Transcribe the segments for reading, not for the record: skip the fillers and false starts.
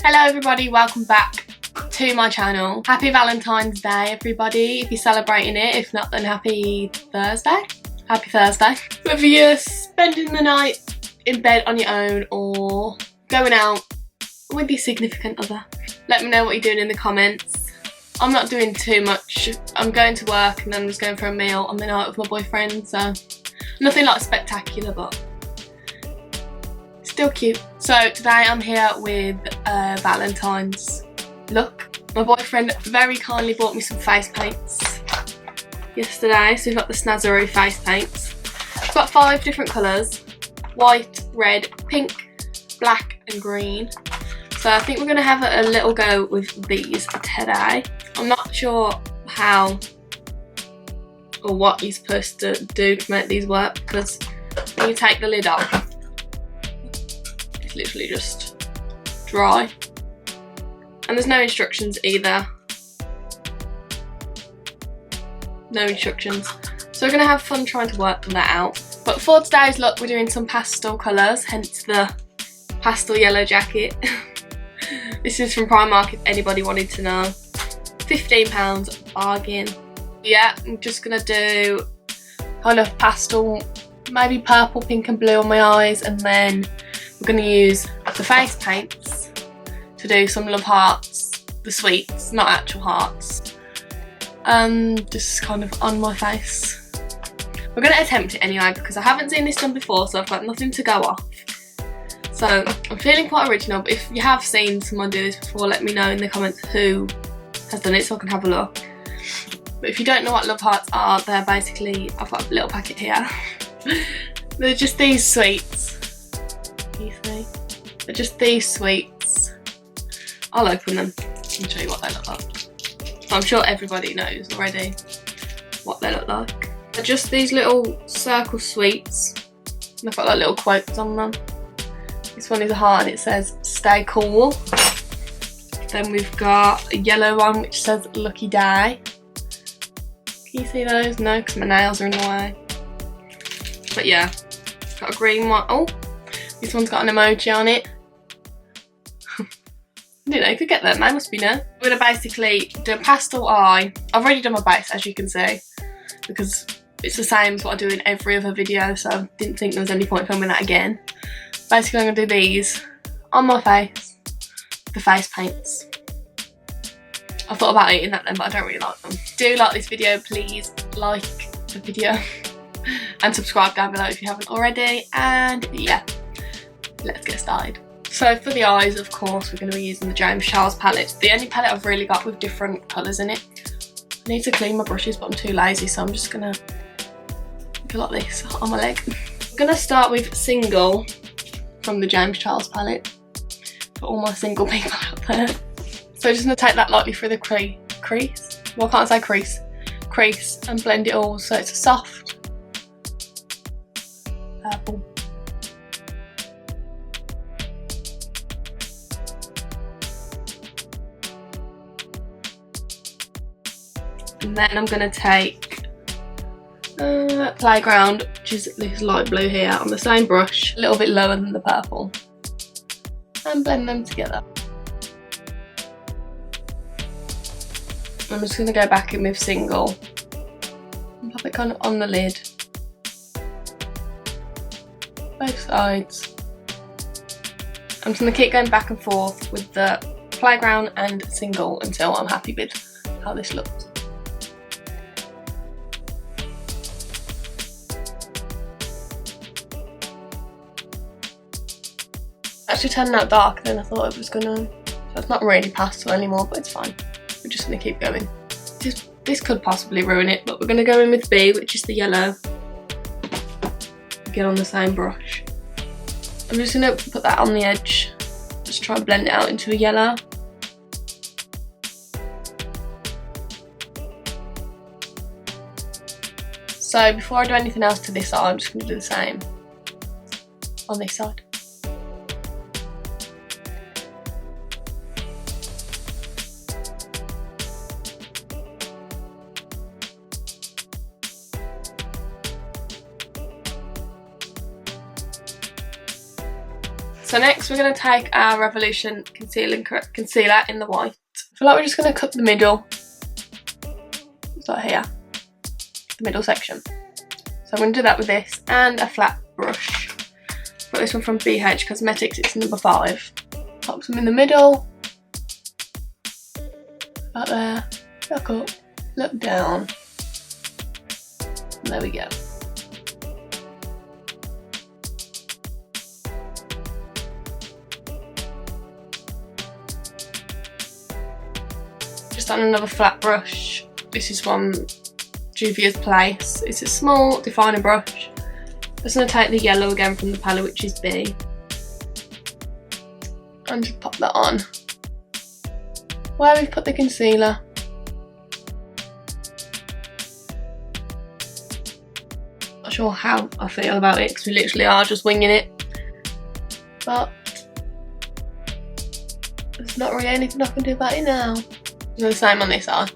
Hello everybody, welcome back to my channel. Happy Valentine's Day everybody, if you're celebrating it. If not, then happy Thursday. Happy Thursday. Whether you're spending the night in bed on your own or going out with your significant other, let me know what you're doing in the comments. I'm not doing too much. I'm going to work and then I'm just going for a meal on the night with my boyfriend, so nothing like spectacular, but still cute. So today I'm here with Valentine's look. My boyfriend very kindly bought me some face paints yesterday, so we've got the Snazaroo face paints. I've got 5 different colours: white, red, pink, black and green. So I think we're going to have a little go with these today. I'm not sure how or what you're supposed to do to make these work, because when you take the lid off, it's literally just dry. And there's no instructions either. No instructions. So we're going to have fun trying to work that out. But for today's look, we're doing some pastel colours, hence the pastel yellow jacket. This is from Primark if anybody wanted to know. £15 bargain. Yeah, I'm just going to do kind of pastel, maybe purple, pink and blue on my eyes, and then we're going to use the face paints to do some love hearts, the sweets, not actual hearts, just kind of on my face. We're going to attempt it anyway because I haven't seen this done before, so I've got nothing to go off. So I'm feeling quite original, but if you have seen someone do this before, let me know in the comments who has done it so I can have a look. But if you don't know what love hearts are, they're basically, I've got a little packet here. They're just these sweets. Can you see? They're just these sweets. I'll open them and show you what they look like. So I'm sure everybody knows already what they look like. They're just these little circle sweets. And they've got like little quotes on them. This one is a heart and it says stay cool. Then we've got a yellow one which says lucky day. Can you see those? No, because my nails are in the way. But yeah, got a green one. Oh, this one's got an emoji on it. I didn't know you could get that. Mine must be no. We're going to basically do a pastel eye. I've already done my base, as you can see, because it's the same as what I do in every other video, so I didn't think there was any point filming that again. Basically, I'm going to do these on my face, the face paints. I thought about eating that then, but I don't really like them. If you do like this video, please like the video and subscribe down below if you haven't already. And yeah, let's get started. So for the eyes, of course, we're going to be using the James Charles palette. The only palette I've really got with different colours in it. I need to clean my brushes, but I'm too lazy, so I'm just going to go like this on my leg. I'm going to start with Single from the James Charles palette for all my single people out there. So I'm just going to take that lightly through the crease. Well, I can't say crease. Crease, and blend it all so it's a soft purple. And then I'm going to take Playground, which is this light blue here, on the same brush, a little bit lower than the purple, and blend them together. I'm just going to go back in with Single and pop it kind of on the lid, both sides. I'm just going to keep going back and forth with the Playground and Single until I'm happy with how this looks. Actually turning out darker than I thought it was gonna, so it's not really pastel anymore, but it's fine. We're just gonna keep going. This could possibly ruin it, but we're gonna go in with B, which is the yellow. Again on the same brush. I'm just gonna put that on the edge. Just try and blend it out into a yellow. So before I do anything else to this side, I'm just gonna do the same on this side. So next we're going to take our Revolution concealer in the white. I feel like we're just going to cut the middle. It's like here, the middle section. So I'm going to do that with this and a flat brush. Got this one from BH Cosmetics, it's number 5. Pop some in the middle. Right there. Look up, look down. And there we go. Just on another flat brush. This is from Juvia's Place. It's a small definer brush. I'm just going to take the yellow again from the palette, which is B, and just pop that on where we've put the concealer. Not sure how I feel about it because we literally are just winging it, but there's not really anything I can do about it now. Do the same on this eye.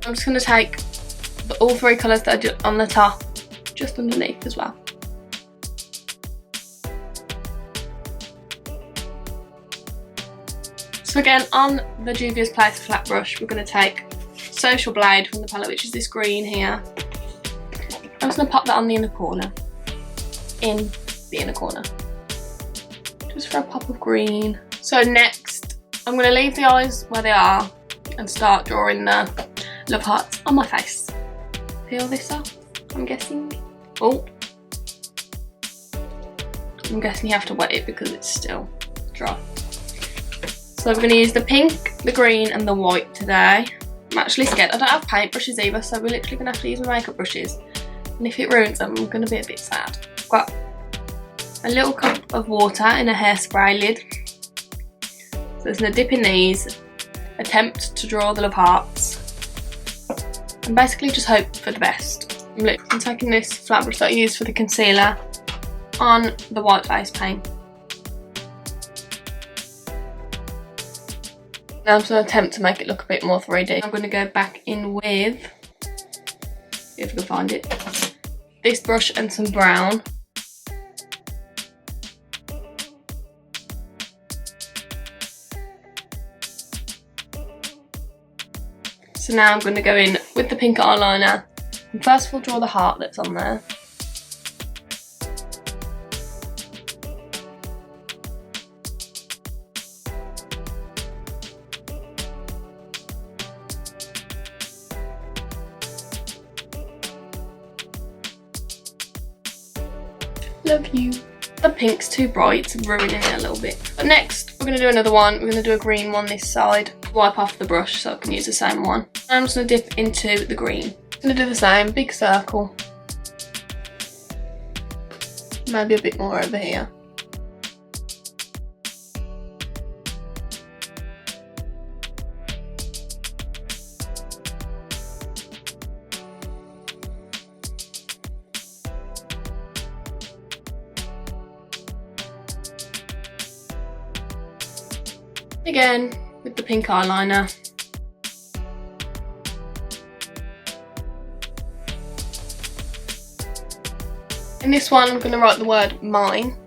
I'm just going to take all 3 colours that I did on the top, just underneath as well. So again, on the Juvia's Place flat brush, we're going to take Social Blade from the palette, which is this green here. I'm just going to pop that on the inner corner. In the inner corner. Just for a pop of green. So next, I'm going to leave the eyes where they are and start drawing the love hearts on my face. Peel this off, I'm guessing. Oh. I'm guessing you have to wet it because it's still dry. So I'm going to use the pink, the green and the white today. I'm actually scared. I don't have paintbrushes either, so we're literally going to have to use my makeup brushes. And if it ruins them, I'm going to be a bit sad. I've got a little cup of water in a hairspray lid. So I'm going to dip in these, attempt to draw the love hearts, and basically just hope for the best. I'm taking this flat brush that I used for the concealer on the white face paint. Now I'm just going to attempt to make it look a bit more 3D. I'm going to go back in with, if I can find it, this brush and some brown. So now I'm going to go in with the pink eyeliner and first of all draw the heart that's on there. Love you. The pink's too bright, it's ruining it a little bit. But next, we're going to do another one. We're going to do a green one this side. Wipe off the brush so I can use the same one. I'm just going to dip into the green. I'm going to do the same, big circle. Maybe a bit more over here. Again, with the pink eyeliner. In this one, I'm going to write the word mine.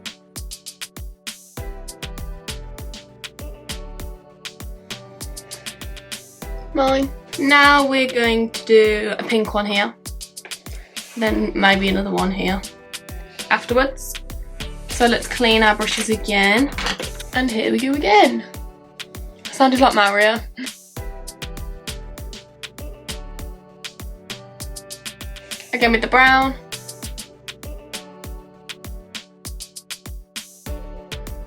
Mine. Now we're going to do a pink one here. Then maybe another one here afterwards. So let's clean our brushes again. And here we go again. Sounded like Mario. Again with the brown.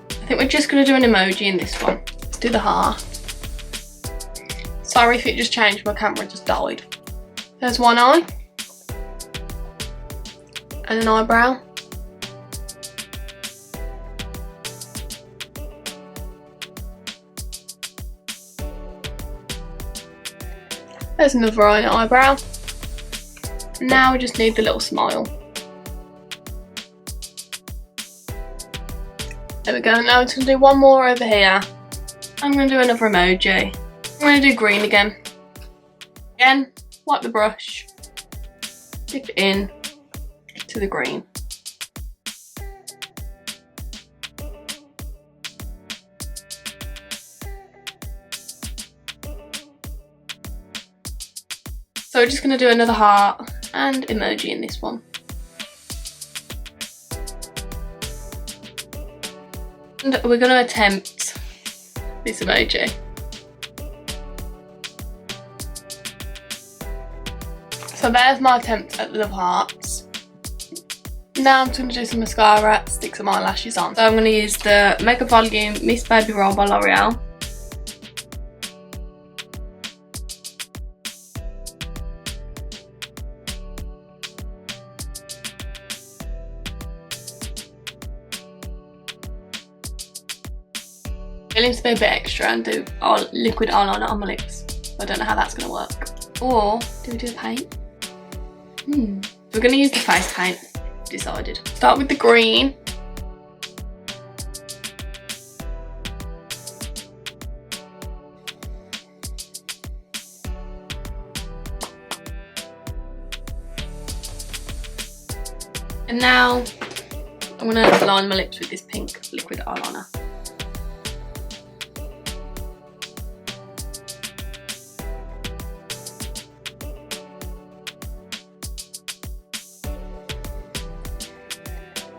I think we're just going to do an emoji in this one. Let's do the heart. Sorry if it just changed, my camera just died. There's one eye. And an eyebrow. There's another eye and eyebrow. Now we just need the little smile. There we go. Now I'm just going to do one more over here. I'm going to do another emoji. I'm going to do green again. Again, wipe the brush, dip it in to the green. So we're just going to do another heart and emoji in this one. And we're going to attempt this emoji. So there's my attempt at the love hearts. Now I'm just going to do some mascara, stick some eyelashes on. So I'm going to use the Mega Volume Miss Baby Roll by L'Oreal. Feeling to be a bit extra and do liquid eyeliner on my lips. I don't know how that's going to work. Or do we do the paint? We're going to use the face paint. Decided. Start with the green. And now I'm going to line my lips with this pink liquid eyeliner.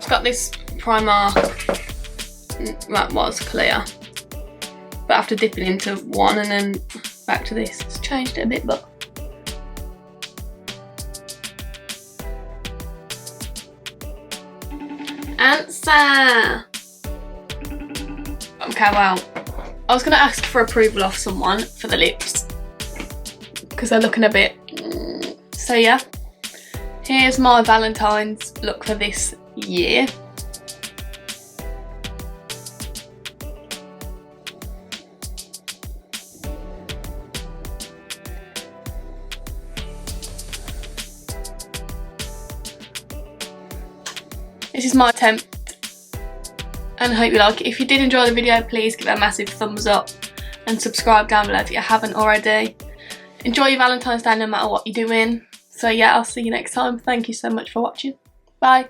Got this Primark that was clear, but after dipping into one and then back to this, it's changed it a bit, but answer. Okay, well, I was going to ask for approval off someone for the lips because they're looking a bit, so yeah, here's my Valentine's look for this year. This is my attempt and I hope you like it. If you did enjoy the video, please give it a massive thumbs up and subscribe down below if you haven't already. Enjoy your Valentine's Day no matter what you're doing. So yeah, I'll see you next time. Thank you so much for watching. Bye.